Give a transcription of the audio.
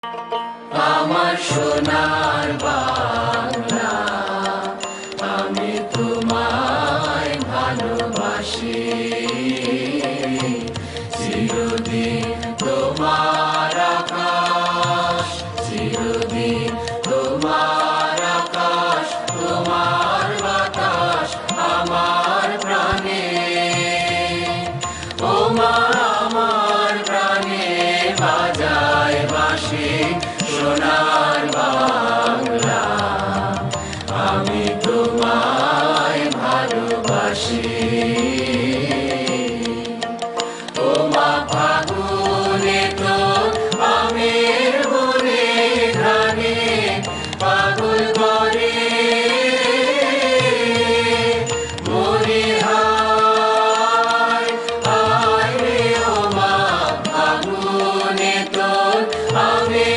আমার সোনার বাংলা, আমি তোমায় ভালোবাসি। চিরদিন তোমার আকাশ, চিরদিন তোমার আকাশ, তোমার বাতাস আমার প্রাণে। ও মা আমার প্রাণে বাজায় বাঁশি সোনা।